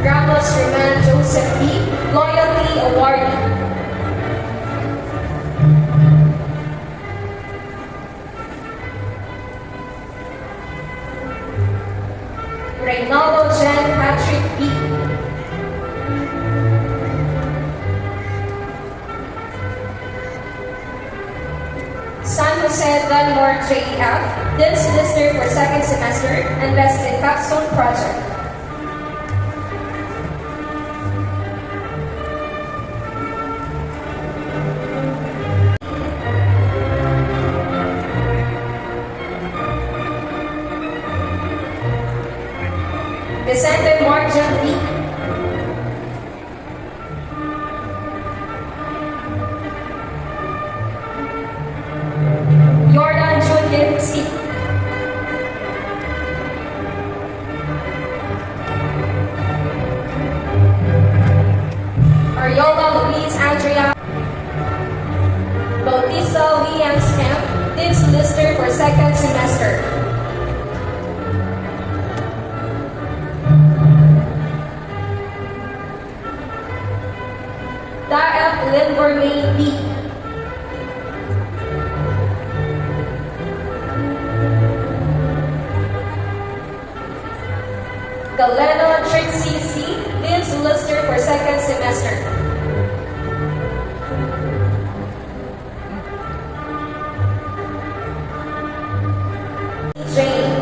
Ramos Reman Joseph B. Loyalty Awardee. Reynaldo Jen Patrick B. San Jose Dunmore JF, Dean's Lister for second semester, invested capstone project. Vicente Mark John B. Jordan Judith C. Ariola Louise Andrea Bautista Liam Stamp, Dean's Lister for second semester. Daep Linverley B. Galeno Trixie C. Dean's Lister for second semester. Jane.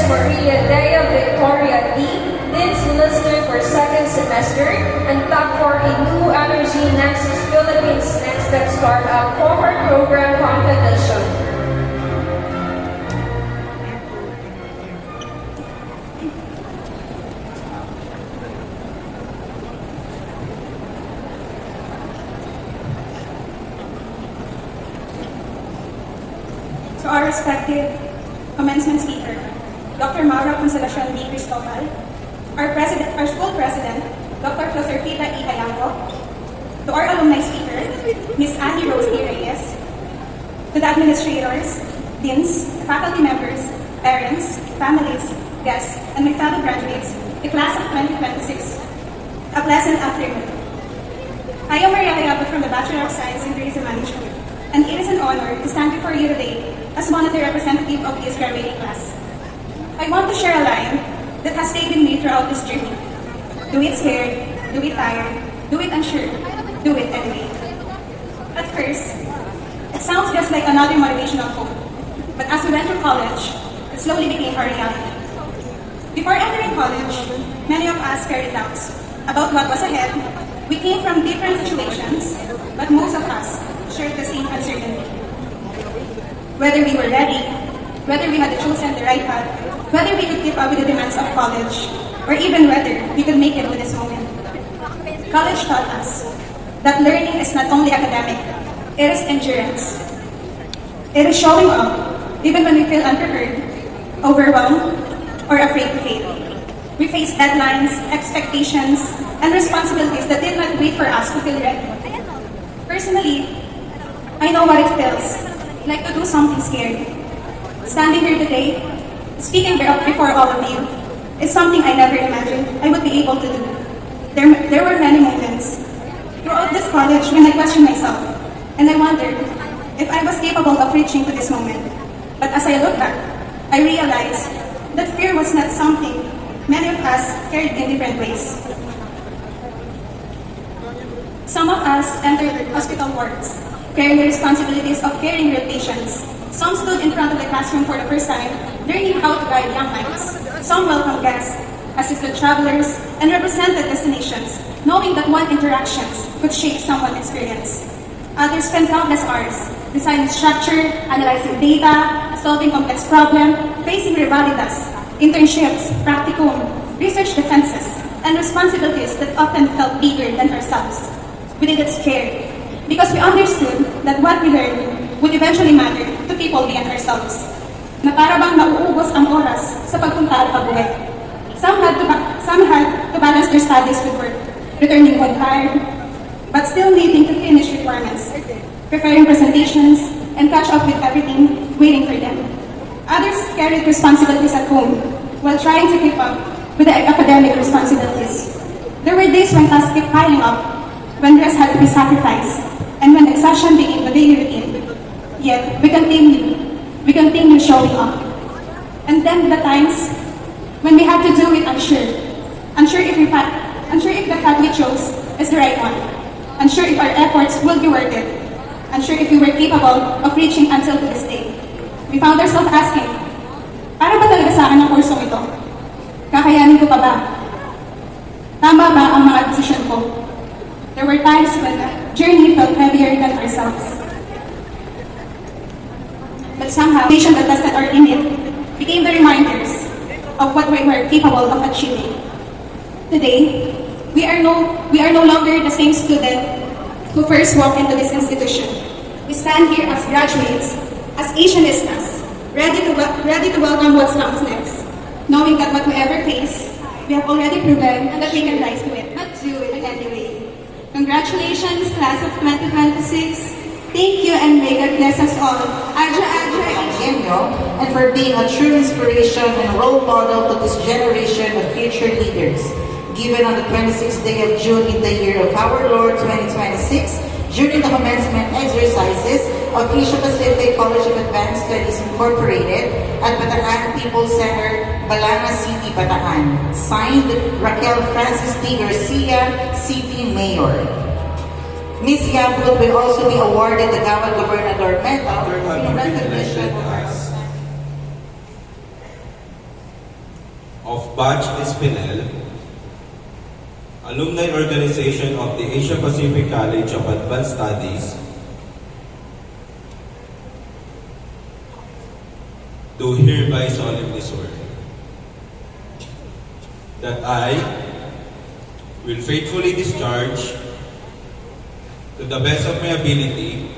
Maria Dea Victoria D. Dean's Lister for second semester, and top for a New Energy Nexus Philippines Next Step Startup Cohort Program Competition. To our respective commencement speaker, Dr. Maura Consolacion B. Cristobal, our school president, Dr. Floserfita E. Hayango, to our alumni speaker, Ms. Annie Rose E. Reyes, to the administrators, deans, faculty members, parents, families, guests, and my fellow graduates, the class of 2026, a pleasant afternoon. I am Maria Hayango from the Bachelor of Science in Tourism Management, and it is an honor to stand before you today as one of the representative of this graduating class. I want to share a line that has stayed with me throughout this journey. Do it scared, do it tired, do it unsure, do it anyway. At first, it sounds just like another motivational quote, but as we went through college, it slowly became our reality. Before entering college, many of us carried doubts about what was ahead. We came from different situations, but most of us shared the same uncertainty. Whether we were ready, whether we had chosen the right path, whether we could keep up with the demands of college, or even whether we could make it to this moment. College taught us that learning is not only academic, it is endurance. It is showing up even when we feel unprepared, overwhelmed, or afraid to fail. We face deadlines, expectations, and responsibilities that did not wait for us to feel ready. Personally, I know what it feels like to do something scary. Standing here today, speaking before all of you, is something I never imagined I would be able to do. There were many moments throughout this college when I questioned myself, and I wondered if I was capable of reaching to this moment. But as I look back, I realized that fear was not something many of us carried in different ways. Some of us entered hospital wards, carrying the responsibilities of caring real patients. Some stood in front of the classroom for the first time, learning how to guide young minds. Some welcomed guests, assisted travelers, and represented destinations, knowing that one interaction could shape someone's experience. Others spent countless hours designing structure, analyzing data, solving complex problems, facing revalidas, internships, practicum, research defenses, and responsibilities that often felt bigger than ourselves. We did it scared because we understood that what we learned would eventually matter to people beyond ourselves. Na para bang nauubos ang oras sa pagpunta at pag-uwi. Some had to balance their studies with work, returning home tired, but still needing to finish requirements, preparing presentations, and catch up with everything waiting for them. Others carried responsibilities at home while trying to keep up with the academic responsibilities. There were days when tasks kept piling up, when rest had to be sacrificed, and when exhaustion became the daily routine. Yet, we continue showing up. And then the times when we had to do it unsure if the path we chose is the right one, unsure if our efforts will be worth it, unsure if we were capable of reaching until to this day. We found ourselves asking, para ba talaga sa akin ang kursong ito? Kakayanin ko pa ba? Tama ba ang mga desisyon ko? There were times when the journey felt heavier than ourselves. But somehow, the that tested our limit became the reminders of what we were capable of achieving. Today, we are no longer the same student who first walked into this institution. We stand here as graduates, as Asianistas, ready to welcome what comes next, knowing that whatever face, we have already proven and that we can rise to it, not do it anyway. Congratulations, class of 2026. Thank you and may God bless us all. Adra, Inyo, and for being a true inspiration and role model to this generation of future leaders. Given on the 26th day of June in the year of our Lord 2026, during the commencement exercises of Asia Pacific College of Advanced Studies Incorporated at Bataan People's Center, Balanga City, Bataan. Signed, Raquel Francis D. Garcia, City Mayor. Ms. Yambut will also be awarded the Gawad Gobernador Medal in recognition of her of Batch Espinel, Alumni Organization of the Asia Pacific College of Advanced Studies, do hereby solemnly swear that I will faithfully discharge to the best of my ability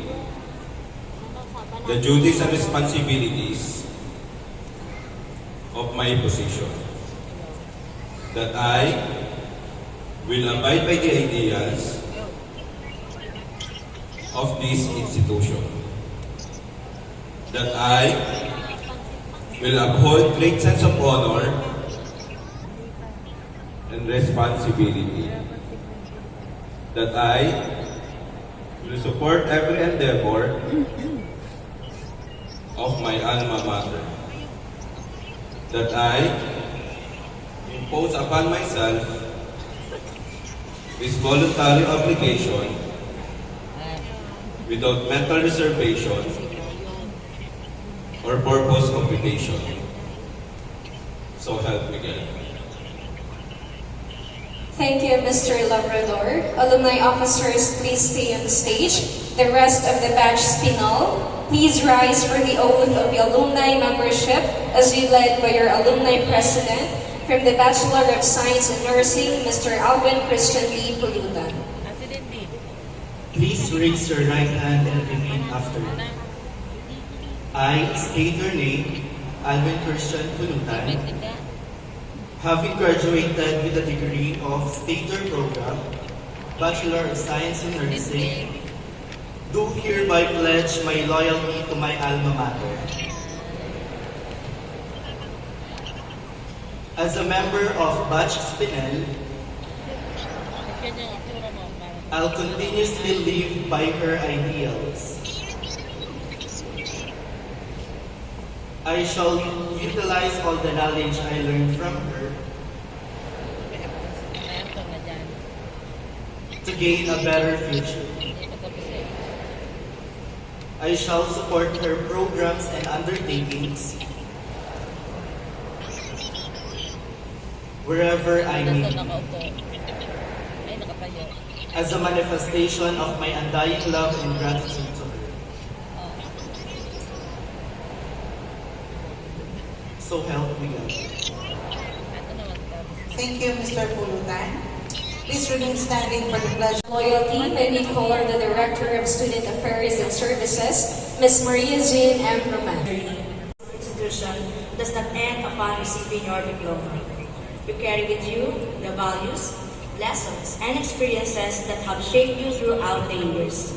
the duties and responsibilities of my position. That I will abide by the ideals of this institution. That I will uphold great sense of honor and responsibility. That I will support every endeavor of my alma mater. That I impose upon myself this voluntary obligation without mental reservation or purpose of evasion. So help me God. Thank you, Mr. Labrador. Alumni officers, please stay on the stage. The rest of the batch spinal, please rise for the oath of the alumni membership as we led by your alumni president from the Bachelor of Science in Nursing, Mr. Alvin Christian Lee Pulutan. Please raise your right hand and repeat after me. I state your name, Alvin Christian Pulutan, having graduated with a degree of Stater Program, Bachelor of Science in Nursing, do hereby pledge my loyalty to my alma mater. As a member of Batch Spinel, I'll continuously live by her ideals. I shall utilize all the knowledge I learned from her to gain a better future. I shall support her programs and undertakings wherever I may be, as a manifestation of my undying love and gratitude to her. So help me God. Thank you, Mr. Pulutan. Please remain standing for the pledge. Loyalty, may we call her the Director of Student Affairs and Services, Ms. Maria Jean M. Roman. Institution does not end upon receiving your diploma. You carry with you the values, lessons, and experiences that have shaped you throughout the years.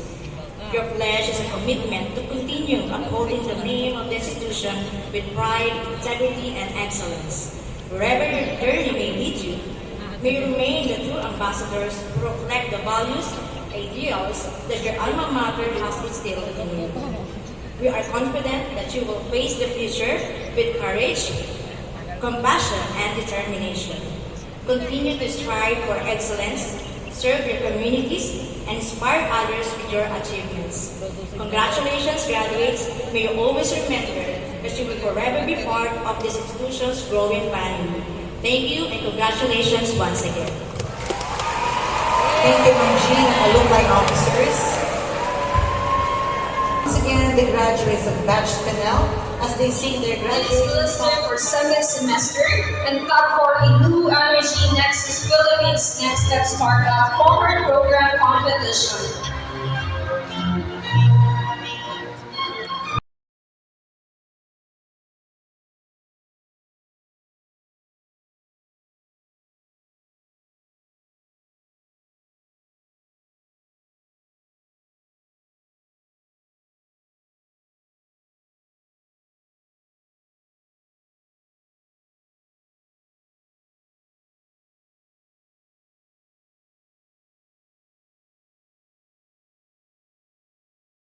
Your pledge is a commitment to continue upholding the name of the institution with pride, integrity, and excellence. Wherever your journey may lead you, may you remain the true ambassadors who reflect the values, ideals that your alma mater has instilled in you. We are confident that you will face the future with courage, compassion, and determination. Continue to strive for excellence, serve your communities, and inspire others with your achievements. Congratulations, graduates. May you always remember that you will forever be part of this institution's growing family. Thank you and congratulations once again. Thank you, Ma'am Jean, and alumni officers. Once again, the graduates of Batch Penel, as they sing their Dennis graduation Lister song. for second semester and top for a new Energy Nexus Philippines Next Step Startup Cohort Program Competition.